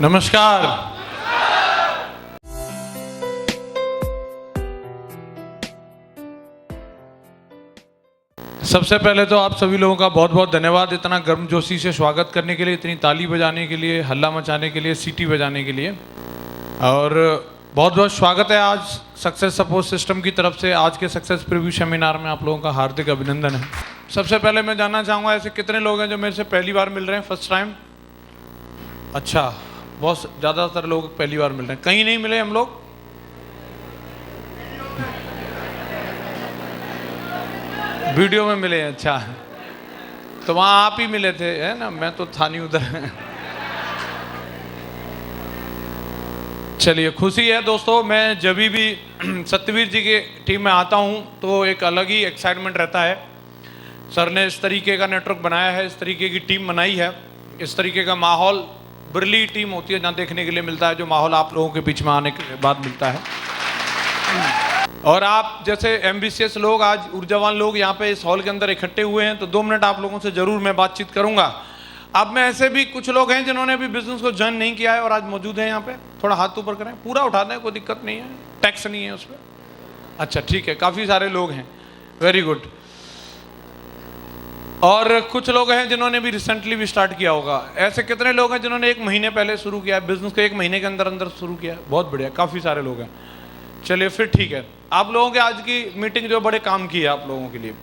नमस्कार। सबसे पहले तो आप सभी लोगों का बहुत बहुत धन्यवाद इतना गर्मजोशी से स्वागत करने के लिए, इतनी ताली बजाने के लिए, हल्ला मचाने के लिए, सीटी बजाने के लिए। और बहुत बहुत स्वागत है आज सक्सेस सपोर्ट सिस्टम की तरफ से। आज के सक्सेस प्रीव्यू सेमिनार में आप लोगों का हार्दिक अभिनंदन है। सबसे पहले मैं जानना चाहूँगा ऐसे कितने लोग हैं जो मेरे से पहली बार मिल रहे हैं, फर्स्ट टाइम? अच्छा, बहुत ज़्यादातर लोग पहली बार मिल रहे हैं। कहीं नहीं मिले हम लोग? वीडियो में मिले हैं। अच्छा, तो वहाँ आप ही मिले थे, है ना? मैं तो था नहीं उधर। चलिए, खुशी है दोस्तों। मैं जब भी सत्यवीर जी की टीम में आता हूँ तो एक अलग ही एक्साइटमेंट रहता है। सर ने इस तरीके का नेटवर्क बनाया है, इस तरीके की टीम बनाई है, इस तरीके का माहौल बिरली टीम होती है जहाँ देखने के लिए मिलता है, जो माहौल आप लोगों के बीच में आने के बाद मिलता है। और आप जैसे एम्बिशियस लोग, आज ऊर्जावान लोग यहाँ पे इस हॉल के अंदर इकट्ठे हुए हैं, तो 2 मिनट आप लोगों से जरूर मैं बातचीत करूंगा। अब में ऐसे भी कुछ लोग हैं जिन्होंने अभी बिजनेस को ज्वाइन नहीं किया है और आज मौजूद हैं यहाँ पे। थोड़ा हाथ ऊपर करें, पूरा उठा दें, कोई दिक्कत नहीं है, टैक्स नहीं है उस पर। अच्छा ठीक है, काफ़ी सारे लोग हैं, वेरी गुड। और कुछ लोग हैं जिन्होंने भी रिसेंटली भी स्टार्ट किया होगा। ऐसे कितने लोग हैं जिन्होंने 1 महीने पहले शुरू किया है बिजनेस को, 1 महीने के अंदर अंदर शुरू किया है? बहुत बढ़िया, काफ़ी सारे लोग हैं। चलिए फिर ठीक है। आप लोगों के आज की मीटिंग जो बड़े काम की है आप लोगों के लिए।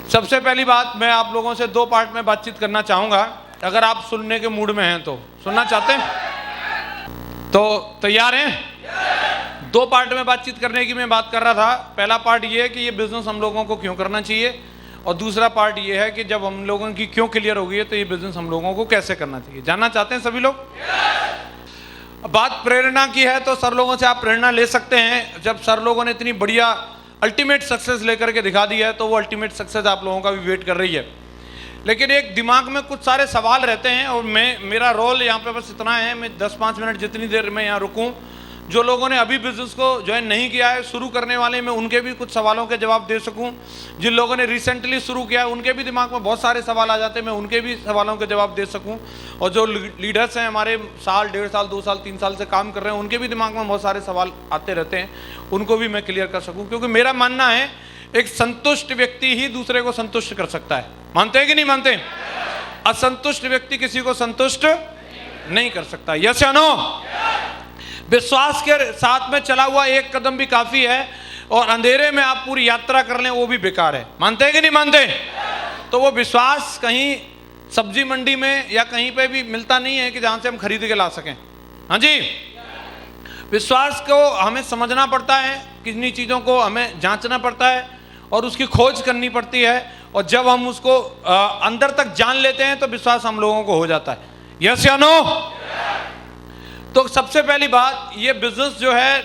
सबसे पहली बात, मैं आप लोगों से 2 पार्ट में बातचीत करना चाहूँगा। अगर आप सुनने के मूड में हैं तो सुनना चाहते हैं तो तैयार हैं? 2 पार्ट में बातचीत करने की मैं बात कर रहा था। पहला पार्ट ये है कि ये बिजनेस हम लोगों को क्यों करना चाहिए, और दूसरा पार्ट ये है कि जब हम लोगों की क्यों क्लियर हो गई है तो ये बिजनेस हम लोगों को कैसे करना चाहिए। जानना चाहते हैं सभी लोग? बात प्रेरणा की है तो सर लोगों से आप प्रेरणा ले सकते हैं। जब सर लोगों ने इतनी बढ़िया अल्टीमेट सक्सेस लेकर के दिखा दी है तो वो अल्टीमेट सक्सेस आप लोगों का भी वेट कर रही है। लेकिन एक दिमाग में कुछ सारे सवाल रहते हैं और मेरा रोल यहाँ पे बस इतना है, मैं 10-5 मिनट जितनी देर में यहाँ रुकूँ, जो लोगों ने अभी बिजनेस को ज्वाइन नहीं किया है, शुरू करने वाले, मैं उनके भी कुछ सवालों के जवाब दे सकूं। जिन लोगों ने रिसेंटली शुरू किया है उनके भी दिमाग में बहुत सारे सवाल आ जाते हैं, मैं उनके भी सवालों के जवाब दे सकूं। और जो लीडर्स हैं हमारे, साल, 1.5 साल, 2 साल, 3 साल से काम कर रहे हैं, उनके भी दिमाग में बहुत सारे सवाल आते रहते हैं, उनको भी मैं क्लियर कर सकूँ। क्योंकि मेरा मानना है एक संतुष्ट व्यक्ति ही दूसरे को संतुष्ट कर सकता है। मानते हैं कि नहीं मानते? असंतुष्ट व्यक्ति किसी को संतुष्ट नहीं कर सकता। यस या नो? विश्वास के साथ में चला हुआ एक कदम भी काफी है, और अंधेरे में आप पूरी यात्रा कर लें वो भी बेकार है। मानते हैं कि नहीं मानते? तो वो विश्वास कहीं सब्जी मंडी में या कहीं पे भी मिलता नहीं है कि जहां से हम खरीद के ला सकें। हाँ जी, विश्वास को हमें समझना पड़ता है, कितनी चीज़ों को हमें जांचना पड़ता है और उसकी खोज करनी पड़ती है, और जब हम उसको अंदर तक जान लेते हैं तो विश्वास हम लोगों को हो जाता है। यस या नो? तो सबसे पहली बात, ये बिजनेस जो है,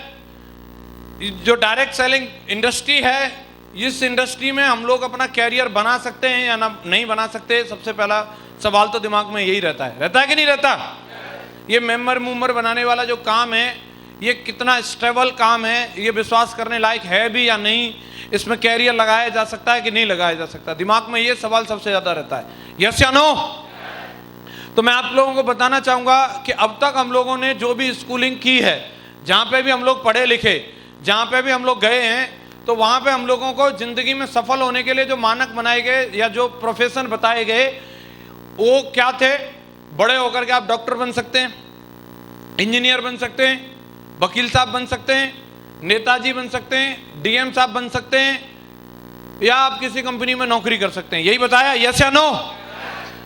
जो डायरेक्ट सेलिंग इंडस्ट्री है, इस इंडस्ट्री में हम लोग अपना कैरियर बना सकते हैं या ना नहीं बना सकते? सबसे पहला सवाल तो दिमाग में यही रहता है कि नहीं रहता? ये मेंबर मूवर बनाने वाला जो काम है, ये कितना स्टेबल काम है, ये विश्वास करने लायक है भी या नहीं, इसमें कैरियर लगाया जा सकता है कि नहीं लगाया जा सकता? दिमाग में ये सवाल सबसे ज़्यादा रहता है। यस या नो? तो मैं आप लोगों को बताना चाहूँगा कि अब तक हम लोगों ने जो भी स्कूलिंग की है, जहाँ पे भी हम लोग पढ़े लिखे, जहाँ पे भी हम लोग गए हैं, तो वहाँ पे हम लोगों को ज़िंदगी में सफल होने के लिए जो मानक बनाए गए या जो प्रोफेशन बताए गए, वो क्या थे? बड़े होकर के आप डॉक्टर बन सकते हैं, इंजीनियर बन सकते हैं, वकील साहब बन सकते हैं, नेताजी बन सकते हैं, डीएम साहब बन सकते हैं, या आप किसी कंपनी में नौकरी कर सकते हैं। यही बताया? यस या नो?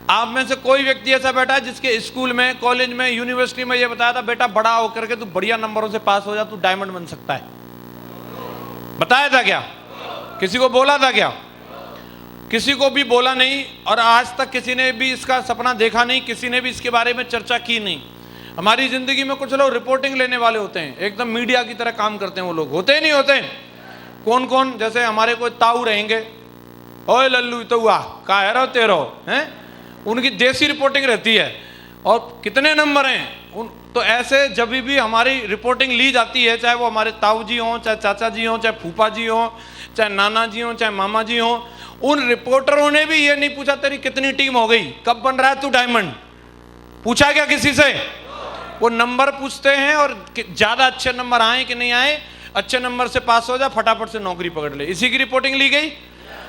आप में से कोई व्यक्ति ऐसा बैठा है जिसके स्कूल में, कॉलेज में, यूनिवर्सिटी में ये बताया था, बेटा बड़ा होकर के तू बढ़िया नंबरों से पास हो जा, तू डायमंड बन सकता है? बताया था क्या? किसी को बोला था क्या? किसी को भी बोला नहीं, और आज तक किसी ने भी इसका सपना देखा नहीं, किसी ने भी इसके बारे में चर्चा की नहीं। हमारी जिंदगी में कुछ लोग रिपोर्टिंग लेने वाले होते हैं, एकदम मीडिया की तरह काम करते हैं। वो लोग होते ही नहीं होते। कौन कौन? जैसे हमारे कोई ताऊ रहेंगे, ओए लल्लू तो हुआ का है तेरो हैं, उनकी देसी रिपोर्टिंग रहती है, और कितने नंबर हैं तो ऐसे जब भी हमारी रिपोर्टिंग ली जाती है, चाहे वो हमारे ताऊ जी हों, चाहे चाचा जी हों, चाहे फूफा जी हों, चाहे नाना जी हों, चाहे मामा जी हों, उन रिपोर्टरों ने भी ये नहीं पूछा तेरी कितनी टीम हो गई, कब बन रहा है तू डायमंड, पूछा क्या किसी से? वो नंबर पूछते हैं और ज़्यादा अच्छे नंबर आए कि नहीं आए, अच्छे नंबर से पास हो जा, फटाफट से नौकरी पकड़ ले, इसी की रिपोर्टिंग ली गई।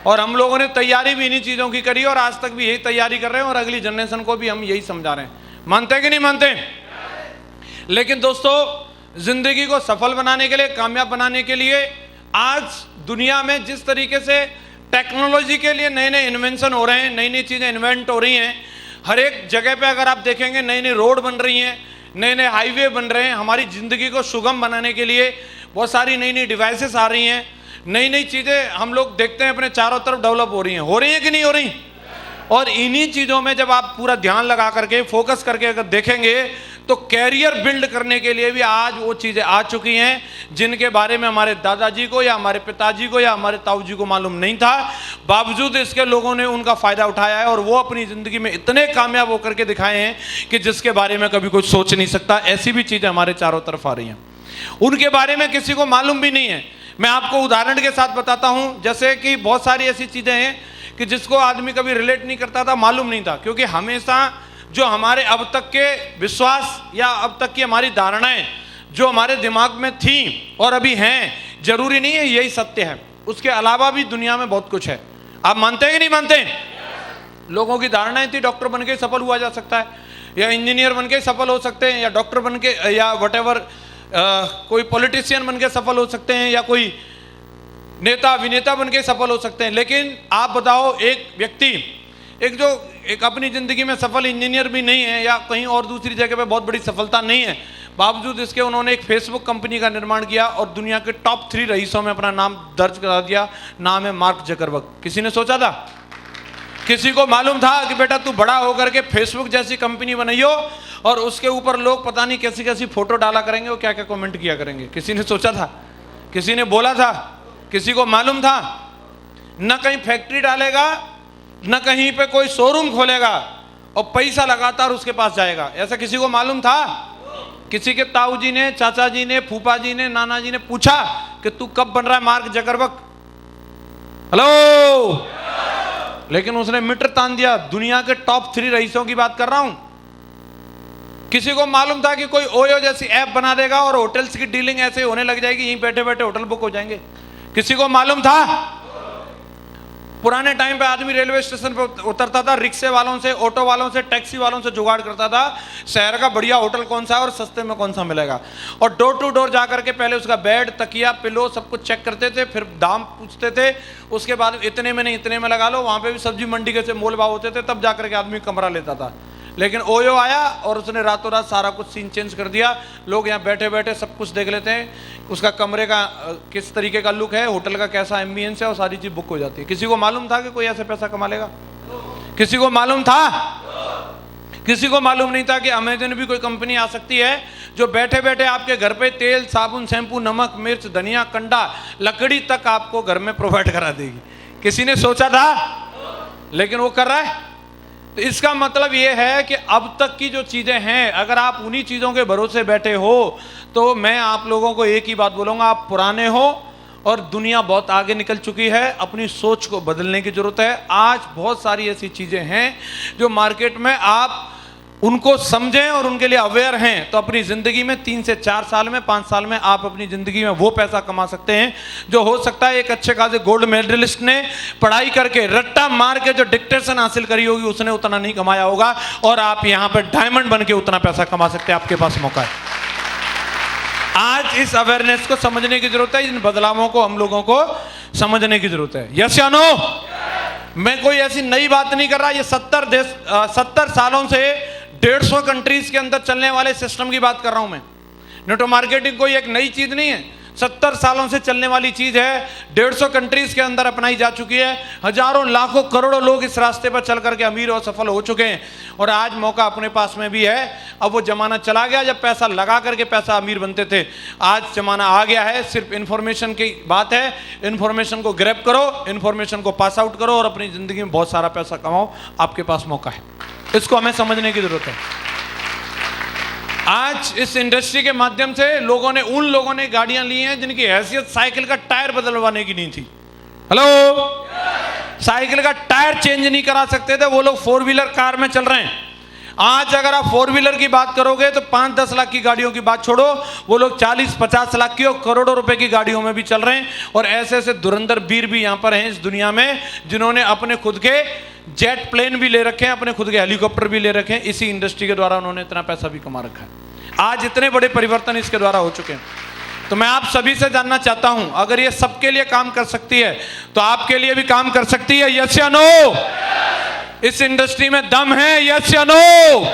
और हम लोगों ने तैयारी भी इन्हीं चीज़ों की करी और आज तक भी यही तैयारी कर रहे हैं और अगली जनरेशन को भी हम यही समझा रहे हैं। मानते हैं कि नहीं मानते? लेकिन दोस्तों, जिंदगी को सफल बनाने के लिए, कामयाब बनाने के लिए आज दुनिया में जिस तरीके से टेक्नोलॉजी के लिए नए नए इन्वेंशन हो रहे हैं, नई नई चीज़ें इन्वेंट हो रही हैं, हर एक जगह पे अगर आप देखेंगे नई नई रोड बन रही हैं, नए नए हाईवे बन रहे हैं, हमारी ज़िंदगी को सुगम बनाने के लिए बहुत सारी नई नई डिवाइसेस आ रही हैं, नई नई चीज़ें हम लोग देखते हैं अपने चारों तरफ डेवलप हो रही हैं कि नहीं हो रही? और इन्हीं चीज़ों में जब आप पूरा ध्यान लगा करके, फोकस करके अगर देखेंगे तो कैरियर बिल्ड करने के लिए भी आज वो चीज़ें आ चुकी हैं जिनके बारे में हमारे दादाजी को या हमारे पिताजी को या हमारे ताऊ जी को मालूम नहीं था। बावजूद इसके लोगों ने उनका फ़ायदा उठाया है और वो अपनी ज़िंदगी में इतने कामयाब होकर के दिखाए हैं कि जिसके बारे में कभी कोई सोच नहीं सकता। ऐसी भी चीज़ें हमारे चारों तरफ आ रही हैं, उनके बारे में किसी को मालूम भी नहीं है। मैं आपको उदाहरण के साथ बताता हूँ, जैसे कि बहुत सारी ऐसी चीज़ें हैं कि जिसको आदमी कभी रिलेट नहीं करता था, मालूम नहीं था, क्योंकि हमेशा जो हमारे अब तक के विश्वास या अब तक की हमारी धारणाएं जो हमारे दिमाग में थी और अभी हैं, जरूरी नहीं है यही सत्य है, उसके अलावा भी दुनिया में बहुत कुछ है। आप मानते हैं कि नहीं मानते? लोगों की धारणाएं थी डॉक्टर बन के सफल हुआ जा सकता है, या इंजीनियर बन के सफल हो सकते हैं, या डॉक्टर बन के, या वटेवर कोई पॉलिटिशियन बन के सफल हो सकते हैं, या कोई नेता अभिनेता बन के सफल हो सकते हैं। लेकिन आप बताओ, एक व्यक्ति एक अपनी ज़िंदगी में सफल इंजीनियर भी नहीं है या कहीं और दूसरी जगह पे बहुत बड़ी सफलता नहीं है, बावजूद इसके उन्होंने एक फेसबुक कंपनी का निर्माण किया और दुनिया के टॉप 3 रईसों में अपना नाम दर्ज करा दिया। नाम है मार्क जकरबर्ग। किसी ने सोचा था? किसी को मालूम था कि बेटा तू बड़ा होकर के फेसबुक जैसी कंपनी बनाइयो और उसके ऊपर लोग पता नहीं कैसी कैसी फोटो डाला करेंगे और क्या क्या कमेंट किया करेंगे? किसी ने सोचा था? किसी ने बोला था? किसी को मालूम था? न कहीं फैक्ट्री डालेगा, न कहीं पे कोई शोरूम खोलेगा और पैसा लगातार उसके पास जाएगा, ऐसा किसी को मालूम था? किसी के ताऊ जी ने, चाचा जी ने, फूफा जी ने, नाना जी ने पूछा कि तू कब बन रहा है मार्क जकरबर्ग? हेलो? लेकिन उसने मीटर तान दिया। दुनिया के टॉप 3 रईसों की बात कर रहा हूं। किसी को मालूम था कि कोई ओयो जैसी ऐप बना देगा और होटल्स की डीलिंग ऐसे होने लग जाएगी, यहीं बैठे बैठे होटल बुक हो जाएंगे? किसी को मालूम था? पुराने टाइम पे आदमी रेलवे स्टेशन पे उतरता था, रिक्शे वालों से, ऑटो वालों से, टैक्सी वालों से जुगाड़ करता था शहर का बढ़िया होटल कौन सा है और सस्ते में कौन सा मिलेगा, और डोर टू डोर जा करके पहले उसका बेड, तकिया, पिलो सब कुछ चेक करते थे, फिर दाम पूछते थे, उसके बाद इतने में नहीं इतने में लगा लो। वहाँ पे भी सब्जी मंडी के से मोल भाव होते थे, तब जा करके आदमी कमरा लेता था। लेकिन ओयो आया और उसने रातों रात सारा कुछ सीन चेंज कर दिया। लोग यहाँ बैठे बैठे सब कुछ देख लेते हैं, उसका कमरे का किस तरीके का लुक है, होटल का कैसा एम्बियंस है, और सारी चीज़ बुक हो जाती है। किसी को मालूम था कि कोई ऐसे पैसा कमा लेगा? किसी को मालूम था? किसी को मालूम नहीं था कि अमेजन भी कोई कंपनी आ सकती है जो बैठे बैठे आपके घर पे तेल, साबुन, शैम्पू, नमक, मिर्च, धनिया, कंडा, लकड़ी तक आपको घर में प्रोवाइड करा देगी? किसी ने सोचा था? लेकिन वो कर रहा है। तो इसका मतलब ये है कि अब तक की जो चीज़ें हैं, अगर आप उन्हीं चीज़ों के भरोसे बैठे हो तो मैं आप लोगों को एक ही बात बोलूँगा, आप पुराने हो और दुनिया बहुत आगे निकल चुकी है। अपनी सोच को बदलने की ज़रूरत है। आज बहुत सारी ऐसी चीज़ें हैं जो मार्केट में आप उनको समझें और उनके लिए अवेयर हैं तो अपनी ज़िंदगी में 3 से 4 साल में, 5 साल में आप अपनी ज़िंदगी में वो पैसा कमा सकते हैं जो हो सकता है एक अच्छे खासे गोल्ड मेडलिस्ट ने पढ़ाई करके, रट्टा मार के जो डिक्टेशन हासिल करी होगी उसने उतना नहीं कमाया होगा, और आप यहाँ पर डायमंड बन के उतना पैसा कमा सकते हैं। आपके पास मौका है। आज इस अवेयरनेस को समझने की जरूरत है, इन बदलावों को हम लोगों को समझने की जरूरत है। यस या नो? मैं कोई ऐसी नई बात नहीं कर रहा। ये 70 सालों से 150 कंट्रीज के अंदर चलने वाले सिस्टम की बात कर रहा हूं मैं। नेटवर्क मार्केटिंग कोई एक नई चीज नहीं है, 70 सालों से चलने वाली चीज है। 150 कंट्रीज के अंदर अपनाई जा चुकी है। हजारों, लाखों, करोड़ों लोग इस रास्ते पर चल करके अमीर और सफल हो चुके हैं, और आज मौका अपने पास में भी है। अब वो जमाना चला गया जब पैसा लगा करके पैसा अमीर बनते थे। आज जमाना आ गया है, सिर्फ इंफॉर्मेशन की बात है। इंफॉर्मेशन को ग्रैब करो, इंफॉर्मेशन को पास आउट करो और अपनी जिंदगी में बहुत सारा पैसा कमाओ। आपके पास मौका है, इसको हमें समझने की जरूरत है। आज इस इंडस्ट्री के माध्यम से उन लोगों ने गाड़ियां ली हैं जिनकी हैसियत साइकिल का टायर बदलवाने की नहीं थी। हेलो? साइकिल का टायर चेंज नहीं करा सकते थे, वो लोग 4 व्हीलर कार में चल रहे हैं। आज अगर आप 4 व्हीलर की बात करोगे तो 5-10 लाख की गाड़ियों की बात छोड़ो, वो लोग 40-50 लाख की और करोड़ों रुपए की गाड़ियों में भी चल रहे हैं। और ऐसे ऐसे धुरंधर वीर भी यहाँ पर हैं इस दुनिया में, जिन्होंने अपने खुद के जेट प्लेन भी ले रखे हैं, अपने खुद के हेलीकॉप्टर भी ले रखे हैं। इसी इंडस्ट्री के द्वारा उन्होंने इतना पैसा भी कमा रखा है। आज इतने बड़े परिवर्तन इसके द्वारा हो चुके हैं। तो मैं आप सभी से जानना चाहता हूं, अगर ये सबके लिए काम कर सकती है तो आपके लिए भी काम कर सकती है? यस या नो? इस इंडस्ट्री में दम है? यस या नो?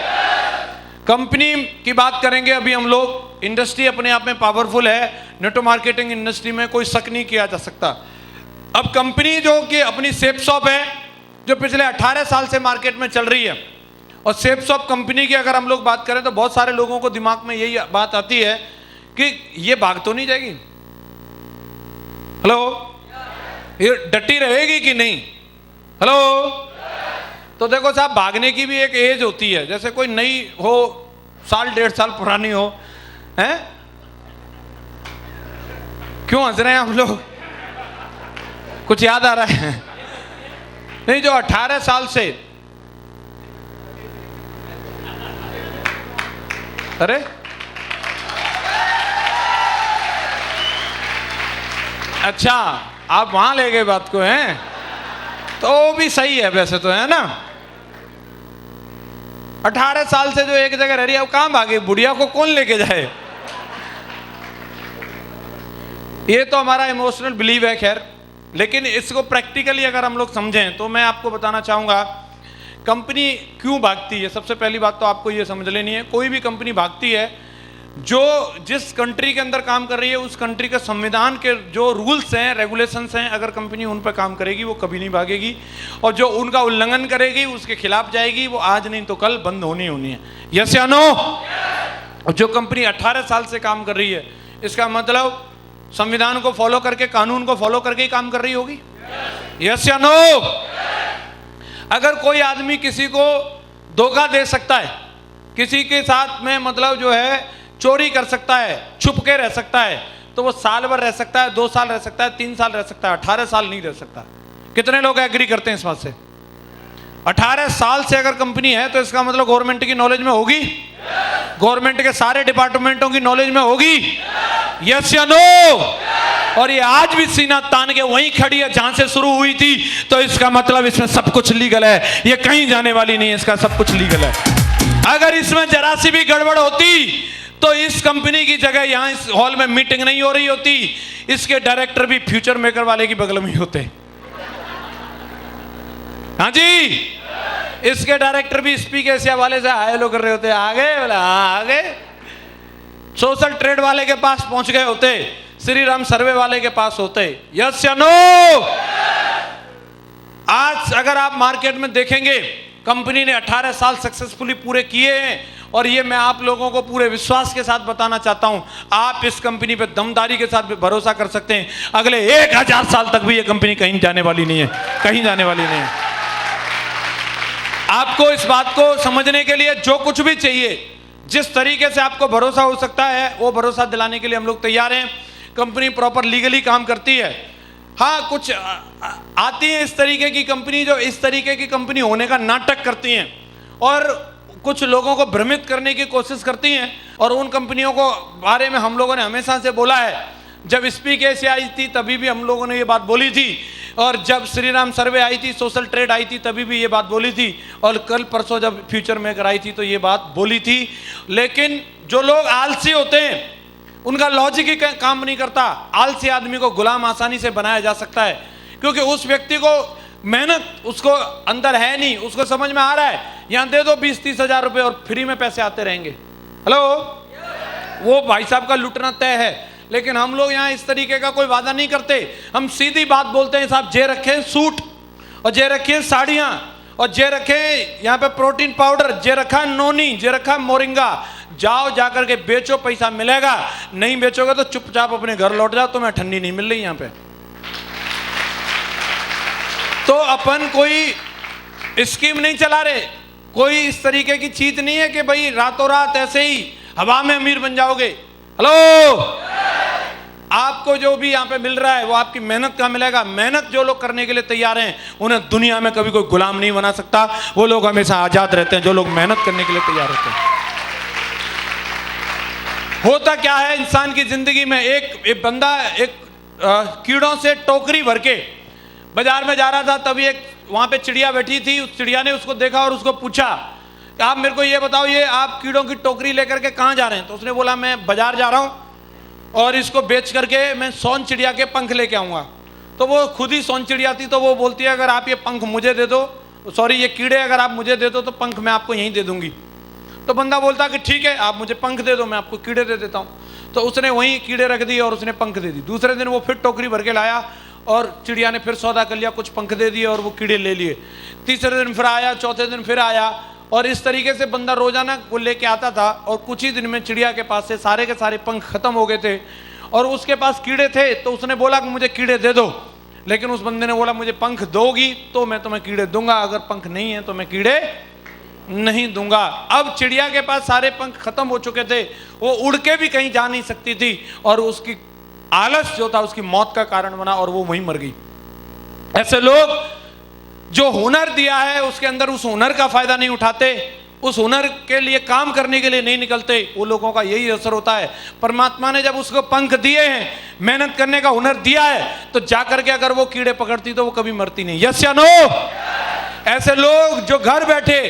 कंपनी की बात करेंगे अभी हम लोग। इंडस्ट्री अपने आप में पावरफुल है, नेटवर्क मार्केटिंग इंडस्ट्री में कोई शक नहीं किया जा सकता। अब कंपनी जो कि अपनी सेफ शॉप है, जो पिछले 18 साल से मार्केट में चल रही है, और सेफ शॉप कंपनी की अगर हम लोग बात करें तो बहुत सारे लोगों को दिमाग में यही बात आती है कि ये भाग तो नहीं जाएगी? हेलो, ये डटी रहेगी कि नहीं? हेलो, तो देखो साहब, भागने की भी एक एज होती है। जैसे कोई नई हो, 1-1.5 साल पुरानी हो, हैं? क्यों हंस रहे हैं आप लोग? कुछ याद आ रहा है? नहीं, जो 18 साल से, अरे अच्छा, आप वहां ले गए बात को, हैं? तो भी सही है वैसे तो, है ना? 18 साल से जो एक जगह रह रही है, अब कहां भागे? बुढ़िया को कौन लेके जाए? ये तो हमारा इमोशनल बिलीव है, खैर। लेकिन इसको प्रैक्टिकली अगर हम लोग समझें तो मैं आपको बताना चाहूंगा कंपनी क्यों भागती है। सबसे पहली बात तो आपको ये समझ लेनी है, कोई भी कंपनी भागती है, जो जिस कंट्री के अंदर काम कर रही है उस कंट्री के संविधान के जो रूल्स हैं, रेगुलेशंस हैं, अगर कंपनी उन पर काम करेगी वो कभी नहीं भागेगी। और जो उनका उल्लंघन करेगी, उसके खिलाफ जाएगी, वो आज नहीं तो कल बंद होनी है। यस या नो? जो कंपनी 18 साल से काम कर रही है, इसका मतलब संविधान को फॉलो करके, कानून को फॉलो करके ही काम कर रही होगी। यस या नो? अगर कोई आदमी किसी को धोखा दे सकता है, किसी के साथ में मतलब जो है चोरी कर सकता है, छुप के रह सकता है, तो वो साल भर रह सकता है, 2 साल रह सकता है, 3 साल रह सकता है, 18 साल नहीं रह सकता। कितने लोग एग्री करते हैं इस बात से? 18 साल से अगर कंपनी है तो इसका मतलब गवर्नमेंट की नॉलेज में होगी, गवर्नमेंट के सारे डिपार्टमेंटों की नॉलेज में होगी। यस या नो? और ये आज भी सीना तान के वहीं खड़ी है जहां से शुरू हुई थी, तो इसका मतलब इसमें सब कुछ लीगल है, ये कहीं जाने वाली नहीं है, इसका सब कुछ लीगल है। अगर इसमें जरा सी भी गड़बड़ होती तो इस कंपनी की जगह यहां इस हॉल में मीटिंग नहीं हो रही होती, इसके डायरेक्टर भी फ्यूचर मेकर वाले की बगल में ही होते। हाँ जी, इसके डायरेक्टर भी स्पीक एशिया वाले से हाय लो कर रहे होते, आगे बोला हाँ आगे, सोशल ट्रेड वाले के पास पहुंच गए होते, श्री राम सर्वे वाले के पास होते। यस या नो? आज अगर आप मार्केट में देखेंगे, कंपनी ने 18 साल सक्सेसफुली पूरे किए हैं, और ये मैं आप लोगों को पूरे विश्वास के साथ बताना चाहता हूं, आप इस कंपनी पे दमदारी के साथ भरोसा कर सकते हैं। अगले 1000 साल तक भी ये कंपनी कहीं जाने वाली नहीं है, कहीं जाने वाली नहीं है। आपको इस बात को समझने के लिए जो कुछ भी चाहिए, जिस तरीके से आपको भरोसा हो सकता है, वो भरोसा दिलाने के लिए हम लोग तैयार हैं। कंपनी प्रॉपर लीगली काम करती है। हाँ, कुछ आती है इस तरीके की कंपनी जो इस तरीके की कंपनी होने का नाटक करती हैं और कुछ लोगों को भ्रमित करने की कोशिश करती हैं, और उन कंपनियों को बारे में हम लोगों ने हमेशा से बोला है। जब स्पीक एशिया आई थी तभी भी हम लोगों ने ये बात बोली थी, और जब श्री राम सर्वे आई थी, सोशल ट्रेड आई थी, तभी भी ये बात बोली थी, और कल परसों जब फ्यूचर मेकर आई थी तो ये बात बोली थी। लेकिन जो लोग आलसी होते हैं, उनका लॉजिक ही काम नहीं करता। आलसी आदमी को गुलाम आसानी से बनाया जा सकता है, क्योंकि उस व्यक्ति को मेहनत उसको अंदर है नहीं, उसको समझ में आ रहा है यहां दे दो 20-30 हजार रुपए और फ्री में पैसे आते रहेंगे। हेलो, वो भाई साहब का लुटना तय है। लेकिन हम लोग यहाँ इस तरीके का कोई वादा नहीं करते, हम सीधी बात बोलते हैं, साहब जे रखे सूट, और जे रखे साड़ियाँ, और जे रखे यहाँ पे प्रोटीन पाउडर, जे रखा नोनी, जे रखा मोरिंगा, जाओ जाकर के बेचो, पैसा मिलेगा। नहीं बेचोगे तो चुपचाप अपने घर लौट जाओ, तुम्हें ठंडी नहीं मिल रही यहाँ पे। तो अपन कोई स्कीम नहीं चला रहे, कोई इस तरीके की चीज नहीं है कि भाई रातों रात ऐसे ही हवा में अमीर बन जाओगे। हेलो, आपको जो भी यहाँ पे मिल रहा है वो आपकी मेहनत का मिलेगा। मेहनत जो लोग करने के लिए तैयार हैं उन्हें दुनिया में कभी कोई गुलाम नहीं बना सकता। वो लोग हमेशा आजाद रहते हैं जो लोग मेहनत करने के लिए तैयार होते हैं। होता क्या है इंसान की जिंदगी में, एक बंदा कीड़ों से टोकरी भर के बाजार में जा रहा था, तभी एक वहां पे चिड़िया बैठी थी। उस चिड़िया ने उसको देखा और उसको पूछा, आप मेरे को ये बताओ, ये आप कीड़ों की टोकरी लेकर के कहाँ जा रहे हैं? तो उसने बोला, मैं बाजार जा रहा हूँ और इसको बेच करके मैं सोन चिड़िया के पंख लेके आऊँगा। तो वो खुद ही सोन चिड़िया थी, तो वो बोलती है, अगर आप ये पंख मुझे दे दो, सॉरी ये कीड़े अगर आप मुझे दे दो तो पंख मैं आपको यहीं दे दूंगी। तो बंदा बोलता कि ठीक है, आप मुझे पंख दे दो, मैं आपको कीड़े दे देता हूँ। तो उसने वहीं कीड़े रख दिए और उसने पंख दे दी। दूसरे दिन वो फिर टोकरी भर के लाया और चिड़िया ने फिर सौदा कर लिया, कुछ पंख दे दिए और वो कीड़े ले लिए। तीसरे दिन फिर आया, चौथे दिन फिर आया, और इस तरीके से बंदा रोजाना वो लेके आता था। और कुछ ही दिन में चिड़िया के पास से सारे के सारे पंख खत्म हो गए थे और उसके पास कीड़े थे। तो उसने बोला कि मुझे कीड़े दे दो, लेकिन उस बंदे ने बोला, मुझे पंख दोगी तो मैं तुम्हें कीड़े दूंगा, अगर पंख नहीं है तो मैं कीड़े नहीं दूंगा। अब चिड़िया के पास सारे पंख खत्म हो चुके थे, वो उड़ के भी कहीं जा नहीं सकती थी और उसकी आलस जो था उसकी मौत का कारण बना और वो वहीं मर गई। ऐसे लोग जो हुनर दिया है उसके अंदर उस हुनर का फायदा नहीं उठाते, उस हुनर के लिए काम करने के लिए नहीं निकलते, वो लोगों का यही असर होता है। परमात्मा ने जब उसको पंख दिए हैं, मेहनत करने का हुनर दिया है, तो जाकर के अगर वो कीड़े पकड़ती तो वो कभी मरती नहीं। यस या नो? ऐसे लोग जो घर बैठे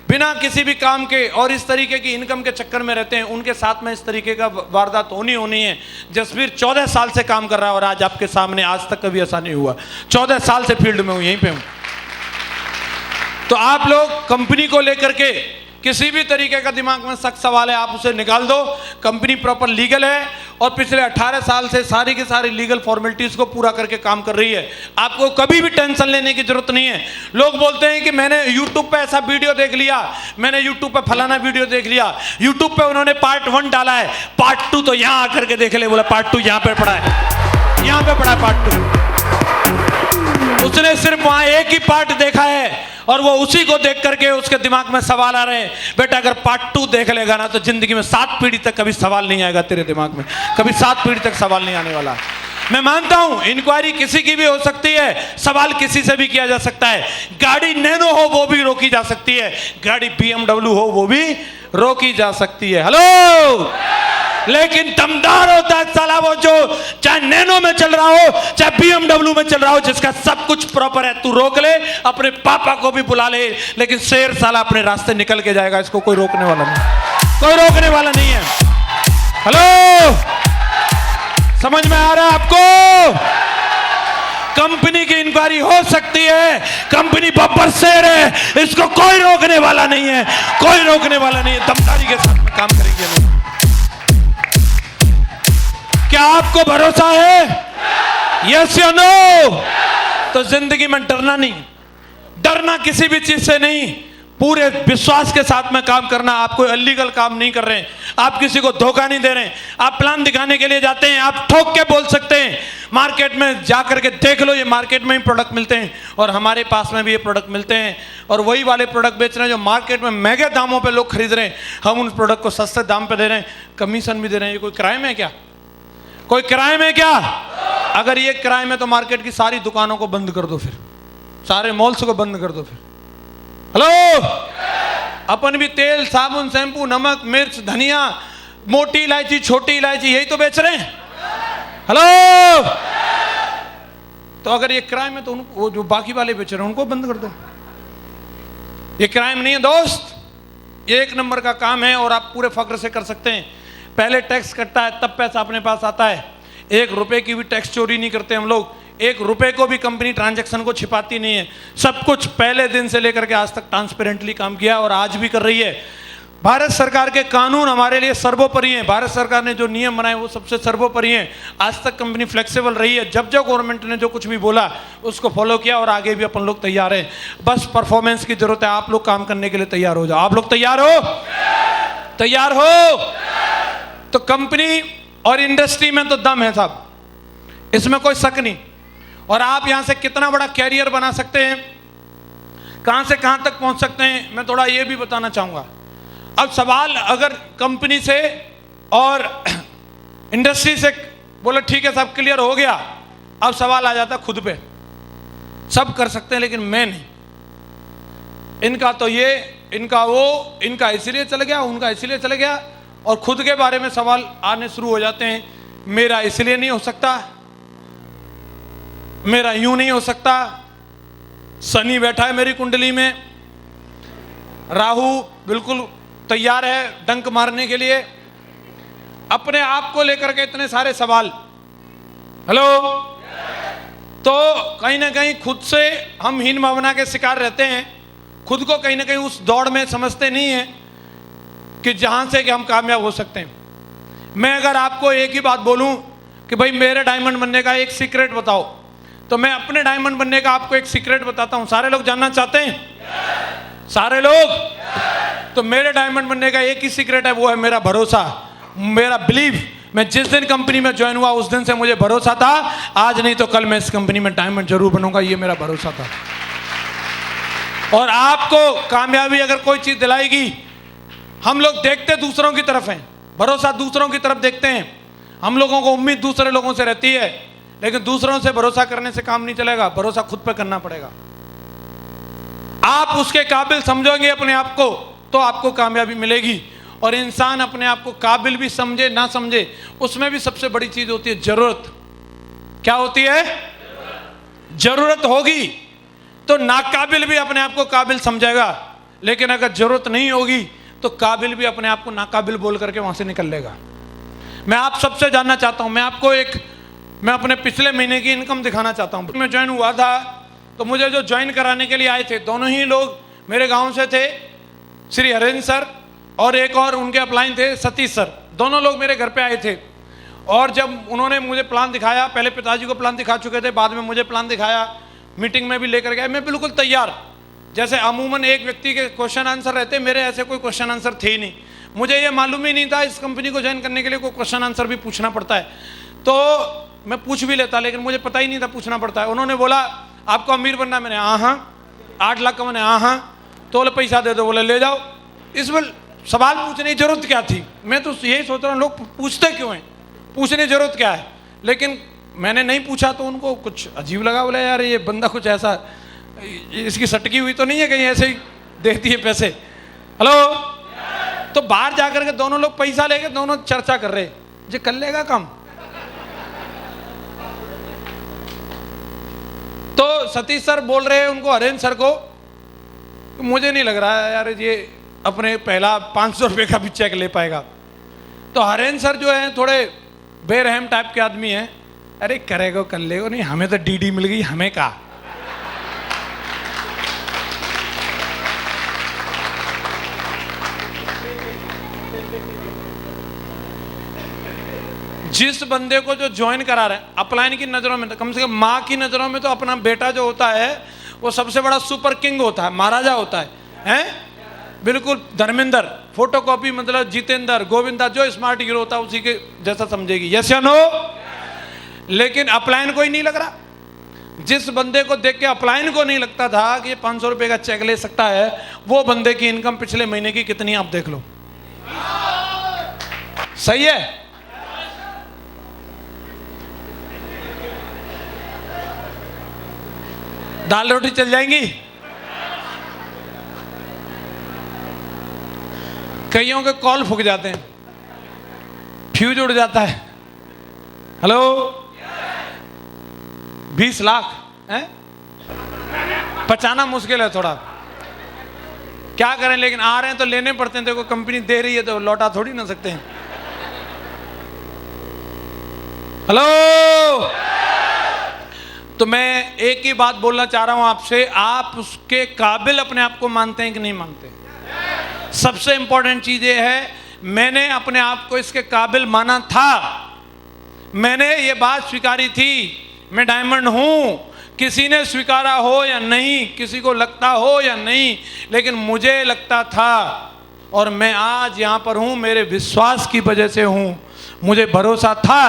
बिना किसी भी काम के और इस तरीके की इनकम के चक्कर में रहते हैं, उनके साथ में इस तरीके का वारदात होनी है। जसवीर 14 साल से काम कर रहा है और आज आपके सामने, आज तक कभी ऐसा नहीं हुआ। 14 साल से फील्ड में हूं, यहीं पे हूं। तो आप लोग कंपनी को लेकर के किसी भी तरीके का दिमाग में सख्त सवाल है, आप उसे निकाल दो। कंपनी प्रॉपर लीगल है और पिछले 18 साल से सारी की सारी लीगल फॉर्मेलिटीज को पूरा करके काम कर रही है। आपको कभी भी टेंशन लेने की जरूरत नहीं है। लोग बोलते हैं कि मैंने YouTube पे ऐसा वीडियो देख लिया, मैंने YouTube पे फलाना वीडियो देख लिया, YouTube पे उन्होंने पार्ट 1 डाला है, पार्ट 2 तो यहाँ आकर के देख ले। बोला पार्ट 2 यहाँ पे पड़ा है, यहाँ पे पड़ा है पार्ट 2। उसने सिर्फ वहां एक ही पार्ट देखा है और वो उसी को देख करके उसके दिमाग में सवाल आ रहे हैं। बेटा अगर पार्ट 2 देख लेगा ना तो जिंदगी में 7 पीढ़ी तक कभी सवाल नहीं आएगा तेरे दिमाग में, कभी 7 पीढ़ी तक सवाल नहीं आने वाला। मैं मानता हूं इंक्वायरी किसी की भी हो सकती है, सवाल किसी से भी किया जा सकता है। गाड़ी नैनो हो वो भी रोकी जा सकती है, गाड़ी BMW हो वो भी रोकी जा सकती है। हेलो, लेकिन दमदार होता है साला वो जो चाहे नैनो में चल रहा हो चाहे BMW में चल रहा हो, जिसका सब कुछ प्रॉपर है। तू रोक ले, अपने पापा को भी बुला ले, लेकिन शेर साला अपने रास्ते निकल के जाएगा, इसको कोई रोकने वाला नहीं, कोई रोकने वाला नहीं है। हेलो, समझ में आ रहा है आपको? कंपनी की इंक्वायरी हो सकती है, कंपनी बब्बर शेर है, इसको कोई रोकने वाला नहीं है, कोई रोकने वाला नहीं है। दमदारी के साथ में काम करेंगे लोग। क्या आपको भरोसा है? यस या नो? तो जिंदगी में डरना नहीं, डरना किसी भी चीज से नहीं, पूरे विश्वास के साथ में काम करना। आप कोई इलीगल काम नहीं कर रहे हैं, आप किसी को धोखा नहीं दे रहे हैं। आप प्लान दिखाने के लिए जाते हैं, आप ठोक के बोल सकते हैं, मार्केट में जाकर के देख लो, ये मार्केट में ही प्रोडक्ट मिलते हैं और हमारे पास में भी ये प्रोडक्ट मिलते हैं, और वही वाले प्रोडक्ट बेच रहे हैं जो मार्केट में महंगे दामों पे लोग खरीद रहे हैं, हम उन प्रोडक्ट को सस्ते दाम पे दे रहे हैं, कमीशन भी दे रहे हैं। ये कोई क्राइम है क्या? कोई क्राइम है क्या? अगर ये क्राइम है तो मार्केट की सारी दुकानों को बंद कर दो, फिर सारे मॉल्स को बंद कर दो फिर। हेलो, अपन भी तेल, साबुन, शैम्पू, नमक, मिर्च, धनिया, मोटी इलायची, छोटी इलायची, यही तो बेच रहे हैं। हेलो, तो अगर ये क्राइम है तो वो जो बाकी वाले बेच रहे हैं उनको बंद कर दो। ये क्राइम नहीं है दोस्त, ये 1 नंबर का काम है और आप पूरे फक्र से कर सकते हैं। पहले टैक्स कटता है तब पैसा अपने पास आता है। 1 रुपए की भी टैक्स चोरी नहीं करते हम लोग, 1 रुपए को भी कंपनी ट्रांजैक्शन को छिपाती नहीं है। सब कुछ पहले दिन से लेकर के आज तक ट्रांसपेरेंटली काम किया और आज भी कर रही है। भारत सरकार के कानून हमारे लिए सर्वोपरि हैं, भारत सरकार ने जो नियम बनाए वो सबसे सर्वोपरि हैं। आज तक कंपनी फ्लेक्सिबल रही है, जब जब गवर्नमेंट ने जो कुछ भी बोला उसको फॉलो किया और आगे भी अपन लोग तैयार हैं। बस परफॉर्मेंस की जरूरत है, आप लोग काम करने के लिए तैयार हो जाओ। आप लोग तैयार हो? तैयार हो? तो कंपनी और इंडस्ट्री में तो दम है साहब, इसमें कोई शक नहीं। और आप यहां से कितना बड़ा कैरियर बना सकते हैं, कहां से कहां तक पहुंच सकते हैं, मैं थोड़ा ये भी बताना चाहूंगा। अब सवाल अगर कंपनी से और इंडस्ट्री से बोले ठीक है सब क्लियर हो गया। अब सवाल आ जाता खुद पे, सब कर सकते हैं लेकिन मैं नहीं, इनका तो ये, इनका वो, इनका इसलिए चल गया, उनका इसलिए चल गया, और खुद के बारे में सवाल आने शुरू हो जाते हैं। मेरा इसलिए नहीं हो सकता, मेरा यूं नहीं हो सकता, शनि बैठा है मेरी कुंडली में, राहु बिल्कुल तैयार है डंक मारने के लिए। अपने आप को लेकर के इतने सारे सवाल। हेलो, तो कहीं ना कहीं खुद से हम हीन भावना के शिकार रहते हैं, खुद को कहीं ना कहीं उस दौड़ में समझते नहीं है कि जहां से कि हम कामयाब हो सकते हैं। मैं अगर आपको एक ही बात बोलूं कि भाई मेरे डायमंड बनने का एक सीक्रेट बताओ, तो मैं अपने डायमंड बनने का आपको एक सीक्रेट बताता हूं। सारे लोग जानना चाहते हैं? सारे लोग? तो मेरे डायमंड बनने का एक ही सीक्रेट है, वो है मेरा भरोसा, मेरा बिलीव। मैं जिस दिन कंपनी में ज्वाइन हुआ उस दिन से मुझे भरोसा था, आज नहीं तो कल मैं इस कंपनी में डायमंड जरूर बनूंगा, ये मेरा भरोसा था। और आपको कामयाबी अगर कोई चीज दिलाएगी, हम लोग देखते दूसरों की तरफ हैं, भरोसा दूसरों की तरफ देखते हैं, हम लोगों को उम्मीद दूसरे लोगों से रहती है, लेकिन दूसरों से भरोसा करने से काम नहीं चलेगा, भरोसा खुद पे करना पड़ेगा। आप उसके काबिल समझोगे अपने आप को तो आपको कामयाबी मिलेगी। और इंसान अपने आप को काबिल भी समझे ना समझे, उसमें भी सबसे बड़ी चीज होती है जरूरत। क्या होती है? जरूरत होगी तो नाकाबिल भी अपने आप को काबिल समझेगा, लेकिन अगर जरूरत नहीं होगी तो काबिल भी अपने आप को नाकाबिल बोल करके वहां से निकल लेगा। मैं आप सबसे जानना चाहता हूं, मैं अपने पिछले महीने की इनकम दिखाना चाहता हूं। मैं ज्वाइन हुआ था तो मुझे जो ज्वाइन कराने के लिए आए थे, दोनों ही लोग मेरे गांव से थे, श्री हरेंद्र सर और एक और उनके अपलाइन थे सतीश सर। दोनों लोग मेरे घर पे आए थे और जब उन्होंने मुझे प्लान दिखाया, पहले पिताजी को प्लान दिखा चुके थे, बाद में मुझे प्लान दिखाया, मीटिंग में भी लेकर गए, मैं बिल्कुल तैयार। जैसे अमूमन एक व्यक्ति के क्वेश्चन आंसर रहते, मेरे ऐसे कोई क्वेश्चन आंसर थे ही नहीं। मुझे ये मालूम ही नहीं था इस कंपनी को ज्वाइन करने के लिए कोई क्वेश्चन आंसर भी पूछना पड़ता है, तो मैं पूछ भी लेता, लेकिन मुझे पता ही नहीं था पूछना पड़ता है। उन्होंने बोला आपको अमीर बनना, मैंने हाँ, 8 लाख का, मैंने हाँ, तो बोले पैसा दे दो, बोले ले जाओ। इसमें सवाल पूछने की जरूरत क्या थी? मैं तो यही सोच रहा हूँ लोग पूछते क्यों हैं, पूछने की जरूरत क्या है? लेकिन मैंने नहीं पूछा तो उनको कुछ अजीब लगा, बोला यार ये बंदा कुछ ऐसा, इसकी सटकी हुई तो नहीं है कहीं ऐसे ही देती है पैसे। हेलो, तो बाहर जाकर के दोनों लोग पैसा लेके दोनों चर्चा कर रहे, जो कर लेगा काम। तो सतीश सर बोल रहे हैं उनको, हरेंद्र सर को, मुझे नहीं लग रहा है यार ये अपने पहला 500 रुपये का भी चेक ले पाएगा। तो हरेंद्र सर जो है थोड़े बेरहम टाइप के आदमी हैं, अरे करेगा कर लेगा, नहीं हमें तो डीडी मिल गई, हमें का। जिस बंदे को जो ज्वाइन करा रहे हैं, अपलाइन की नजरों में, कम से कम माँ की नजरों में तो अपना बेटा जो होता है वो सबसे बड़ा सुपर किंग होता है, महाराजा होता है, हैं? बिल्कुल धर्मेंद्र, फोटोकॉपी, मतलब जितेंद्र, गोविंदा, जो स्मार्ट हीरो होता है उसी के जैसा समझेगी। यस या नो? लेकिन अपलाइन को ही नहीं लग रहा। जिस बंदे को देख के अपलाइन को नहीं लगता था कि ये 500 रुपये का चेक ले सकता है, वो बंदे की इनकम पिछले महीने की कितनी आप देख लो। सही है? दाल रोटी चल जाएंगी? कईयों के कॉल फूक जाते हैं, फ्यूज उड़ जाता है। हेलो, 20 लाख है, बचाना मुश्किल है थोड़ा, क्या करें, लेकिन आ रहे हैं तो लेने पड़ते हैं। देखो कंपनी दे रही है तो लौटा थोड़ी ना सकते हैं। हेलो, तो मैं एक ही बात बोलना चाह रहा हूं आपसे, आप उसके काबिल अपने आप को मानते हैं कि नहीं मानते? सबसे इंपॉर्टेंट चीज ये है, मैंने अपने आप को इसके काबिल माना था, मैंने ये बात स्वीकारी थी, मैं डायमंड हूं। किसी ने स्वीकारा हो या नहीं, किसी को लगता हो या नहीं, लेकिन मुझे लगता था और मैं आज यहां पर हूं, मेरे विश्वास की वजह से हूं, मुझे भरोसा था।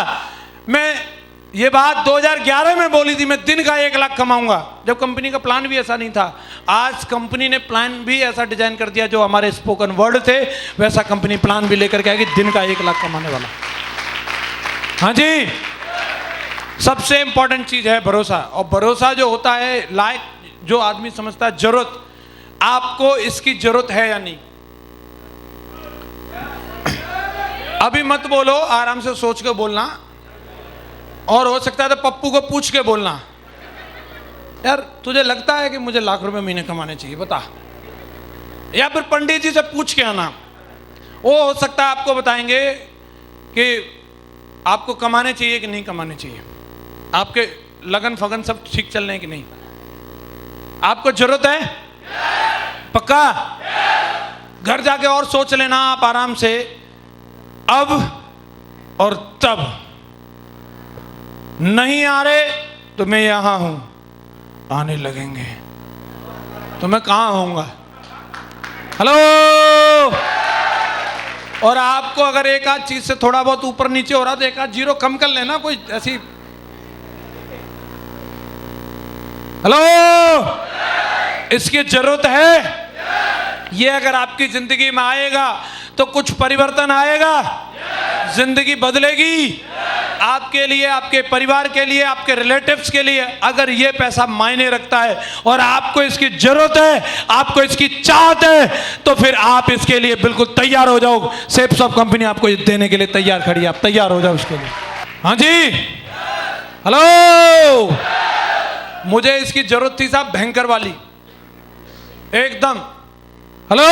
मैं ये बात 2011 में बोली थी, मैं दिन का 1 लाख कमाऊंगा, जब कंपनी का प्लान भी ऐसा नहीं था। आज कंपनी ने प्लान भी ऐसा डिजाइन कर दिया, जो हमारे स्पोकन वर्ड थे वैसा कंपनी प्लान भी लेकर के आएगी, दिन का 1 लाख कमाने वाला। हाँ जी, सबसे इंपॉर्टेंट चीज है भरोसा। और भरोसा जो होता है, लायक जो आदमी समझता है जरूरत, आपको इसकी जरूरत है या नहीं। अभी मत बोलो, आराम से सोच के बोलना, और हो सकता है तो पप्पू को पूछ के बोलना, यार तुझे लगता है कि मुझे लाख रुपए महीने कमाने चाहिए, बता। या फिर पंडित जी से पूछ के आना, वो हो सकता है आपको बताएंगे कि आपको कमाने चाहिए कि नहीं कमाने चाहिए, आपके लगन फगन सब ठीक चल रहे हैं कि नहीं, आपको जरूरत है पक्का। घर जाके और सोच लेना आप आराम से, अब और तब। नहीं आ रहे तो मैं यहां हूं, आने लगेंगे तो मैं कहां होऊंगा। हेलो। और आपको अगर एक आध चीज से थोड़ा बहुत ऊपर नीचे हो रहा तो एक आध जीरो कम कर लेना, कोई ऐसी। हेलो। इसकी जरूरत है। ये अगर आपकी जिंदगी में आएगा तो कुछ परिवर्तन आएगा, जिंदगी बदलेगी आपके लिए, आपके परिवार के लिए, आपके रिलेटिव्स के लिए। अगर ये पैसा मायने रखता है और आपको इसकी जरूरत है, आपको इसकी चाहत है, तो फिर आप इसके लिए बिल्कुल तैयार हो जाओ। सेप्स ऑफ कंपनी आपको ये देने के लिए तैयार खड़ी है, आप तैयार हो जाओ उसके लिए। हाँ जी। हेलो। मुझे इसकी जरूरत थी साहब, भयंकर वाली एकदम। हेलो।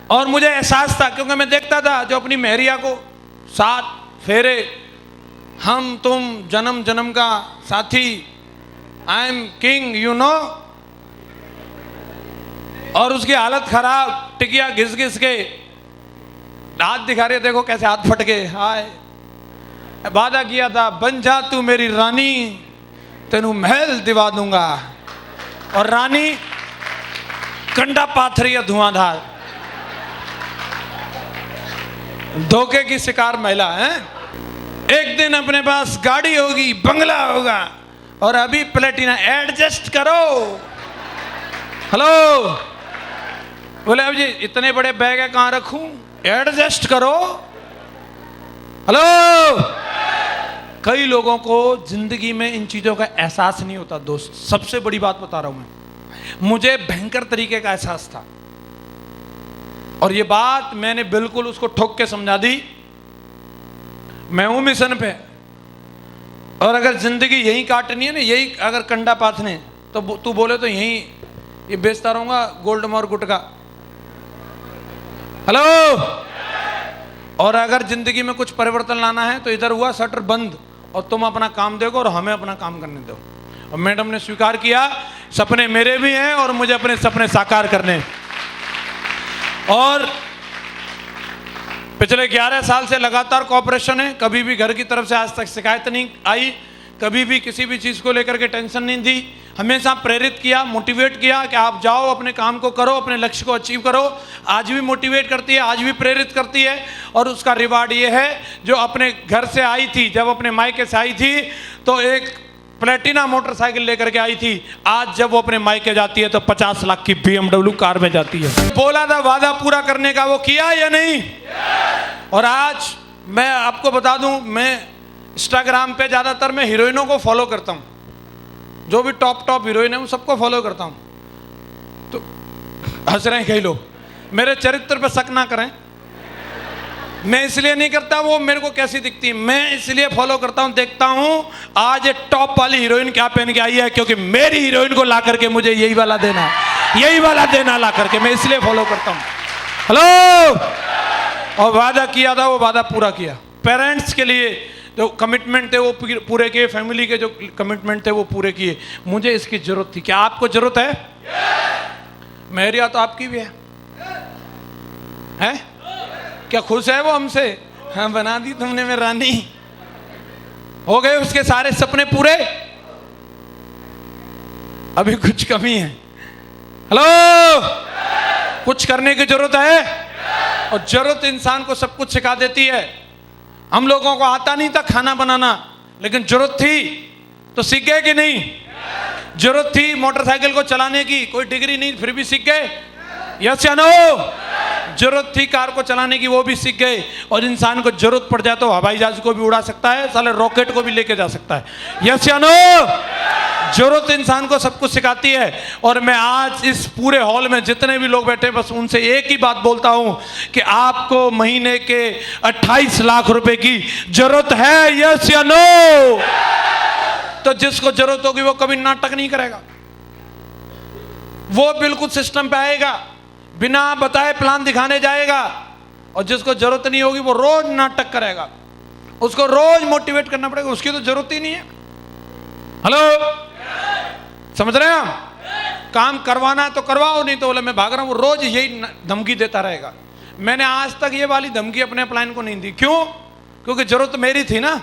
और मुझे एहसास था, क्योंकि मैं देखता था जो अपनी मेहरिया को 7 फेरे, हम तुम जन्म जन्म का साथी, I am king you know, और उसकी हालत खराब, टिकिया घिस घिस के हाथ दिखा रहे, देखो कैसे हाथ फट गए। हाय, वादा किया था बन जा तू मेरी रानी, तेनू महल दिवा दूंगा, और रानी कंडा पाथरी है धुआंधार, धोखे की शिकार महिला है। एक दिन अपने पास गाड़ी होगी, बंगला होगा, और अभी प्लेटिना। एडजस्ट करो। हेलो। बोले अब जी इतने बड़े बैग है कहां रखूं, एडजस्ट करो। हेलो। कई लोगों को जिंदगी में इन चीजों का एहसास नहीं होता दोस्त। सबसे बड़ी बात बता रहा हूं मैं, मुझे भयंकर तरीके का एहसास था, और ये बात मैंने बिल्कुल उसको ठोक के समझा दी। मैं हूं मिशन पे, और अगर जिंदगी यही काटनी है ना, यही अगर कंडा पाथने, तो तू बोले तो यही ये बेचता रहूंगा गोल्ड मोर गुटका। हेलो। और अगर जिंदगी में कुछ परिवर्तन लाना है तो इधर हुआ शटर बंद, और तुम अपना काम देखो और हमें अपना काम करने दो। और मैडम ने स्वीकार किया, सपने मेरे भी हैं और मुझे अपने सपने साकार करने। और पिछले 11 साल से लगातार कॉपरेशन है, कभी भी घर की तरफ से आज तक शिकायत नहीं आई, कभी भी किसी भी चीज़ को लेकर के टेंशन नहीं दी, हमेशा प्रेरित किया, मोटिवेट किया कि आप जाओ अपने काम को करो, अपने लक्ष्य को अचीव करो। आज भी मोटिवेट करती है, आज भी प्रेरित करती है, और उसका रिवार्ड ये है, जो अपने घर से आई थी, जब अपने मायके से आई थी तो एक प्लेटिना मोटरसाइकिल लेकर के आई थी, आज जब वो अपने मायके जाती है तो 50 लाख की BMW कार में जाती है। बोला था वादा पूरा करने का, वो किया या नहीं? और आज मैं आपको बता दूं, मैं इंस्टाग्राम पे ज़्यादातर मैं हीरोइनों को फॉलो करता हूं, जो भी टॉप हीरोइन है वो सबको फॉलो करता हूं। तो हंस रहे हैं कई लोग, मेरे चरित्र पे शक ना करें, मैं इसलिए नहीं करता वो मेरे को कैसी दिखती है, मैं इसलिए फॉलो करता हूं, देखता हूं आज ये टॉप वाली हीरोइन क्या पहन के आई है, क्योंकि मेरी हीरोइन को ला करके मुझे यही वाला देना, यही वाला देना ला करके, मैं इसलिए फॉलो करता हूं। हेलो। और वादा किया था वो वादा पूरा किया, पेरेंट्स के लिए जो कमिटमेंट थे वो पूरे किए, फैमिली के जो कमिटमेंट थे वो पूरे किए। मुझे इसकी जरूरत थी। क्या आपको जरूरत है? मेहरिया तो आपकी भी है? क्या खुश है वो हमसे? हाँ, बना दी तुमने मेरी रानी, हो गए उसके सारे सपने पूरे, अभी कुछ कमी है। हेलो। कुछ करने की जरूरत है, और जरूरत इंसान को सब कुछ सिखा देती है। हम लोगों को आता नहीं था खाना बनाना, लेकिन जरूरत थी तो सीख गए कि नहीं? जरूरत थी मोटरसाइकिल को चलाने की, कोई डिग्री नहीं फिर भी सीख गए। यस या नो? जरूरत थी कार को चलाने की, वो भी सीख गए। और इंसान को जरूरत पड़ जाए तो हवाई जहाज को भी उड़ा सकता है, साले रॉकेट को भी लेके जा सकता है। यस या नो? जरूरत इंसान को सब कुछ सिखाती है। और मैं आज इस पूरे हॉल में जितने भी लोग बैठे, बस उनसे एक ही बात बोलता हूं कि आपको महीने के 28 लाख रुपए की जरूरत है। यस या नो? तो जिसको जरूरत होगी वो कभी नाटक नहीं करेगा, वो बिल्कुल सिस्टम पे आएगा, बिना बताए प्लान दिखाने जाएगा। और जिसको जरूरत नहीं होगी वो रोज नाटक करेगा, उसको रोज मोटिवेट करना पड़ेगा, उसकी तो जरूरत ही नहीं है। हेलो, समझ रहे हैं हम? काम करवाना है तो करवाओ, नहीं तो बोले मैं भाग रहा हूं, वो रोज यही धमकी देता रहेगा। मैंने आज तक ये वाली धमकी अपने अपलाइन को नहीं दी। क्यों? क्योंकि जरूरत मेरी थी ना।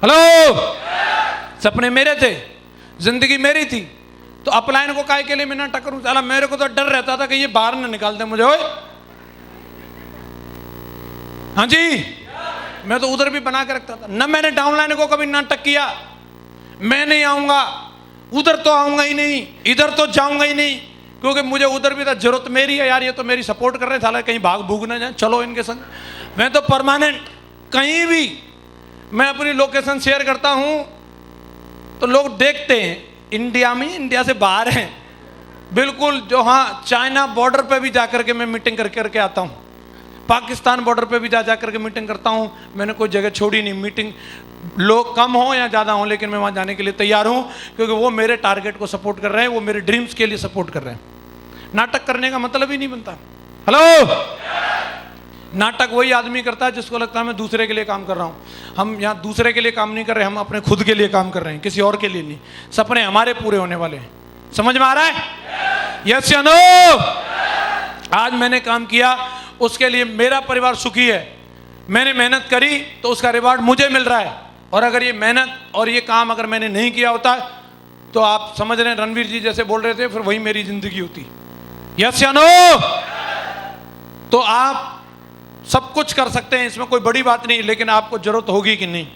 हेलो, सपने मेरे थे, जिंदगी मेरी थी, तो अपलाइन को काहे के लिए मैं नाटक करूं? साला मेरे को तो डर रहता था कि ये बाहर ना निकाल दे मुझे। ओए हाँ जी, मैं तो उधर भी बना के रखता था ना। मैंने डाउनलाइन को कभी नाटक किया, मैं नहीं आऊंगा उधर, तो आऊंगा ही नहीं, इधर तो जाऊंगा ही नहीं, क्योंकि मुझे उधर भी था, जरूरत मेरी है यार, ये तो मेरी सपोर्ट कर रहे हैं, साला कहीं भाग भूग ना जाए, चलो इनके संग। मैं तो परमानेंट कहीं भी मैं अपनी लोकेशन शेयर करता हूं तो लोग देखते हैं इंडिया में, इंडिया से बाहर हैं बिल्कुल। जो हाँ, चाइना बॉर्डर पे भी जाकर के मैं मीटिंग करके आता हूँ, पाकिस्तान बॉर्डर पे भी जा कर के मीटिंग करता हूँ। मैंने कोई जगह छोड़ी नहीं, मीटिंग लोग कम हो या ज़्यादा हो, लेकिन मैं वहाँ जाने के लिए तैयार हूँ, क्योंकि वो मेरे टारगेट को सपोर्ट कर रहे हैं, वो मेरे ड्रीम्स के लिए सपोर्ट कर रहे हैं। नाटक करने का मतलब ही नहीं बनता। हेलो, नाटक वही आदमी करता है जिसको लगता है मैं दूसरे के लिए काम कर रहा हूँ। हम यहाँ दूसरे के लिए काम नहीं कर रहे, हम अपने खुद के लिए काम कर रहे हैं, किसी और के लिए नहीं। सपने हमारे पूरे होने वाले हैं। समझ में आ रहा है? यस या नो? आज मैंने काम किया, उसके लिए मेरा परिवार सुखी है। मैंने मेहनत करी तो उसका रिवार्ड मुझे मिल रहा है। और अगर ये मेहनत और ये काम अगर मैंने नहीं किया होता तो आप समझ रहे हैं, रणवीर जी जैसे बोल रहे थे, फिर वही मेरी जिंदगी होती। यस या नो? तो आप सब कुछ कर सकते हैं, इसमें कोई बड़ी बात नहीं, लेकिन आपको जरूरत होगी कि नहीं।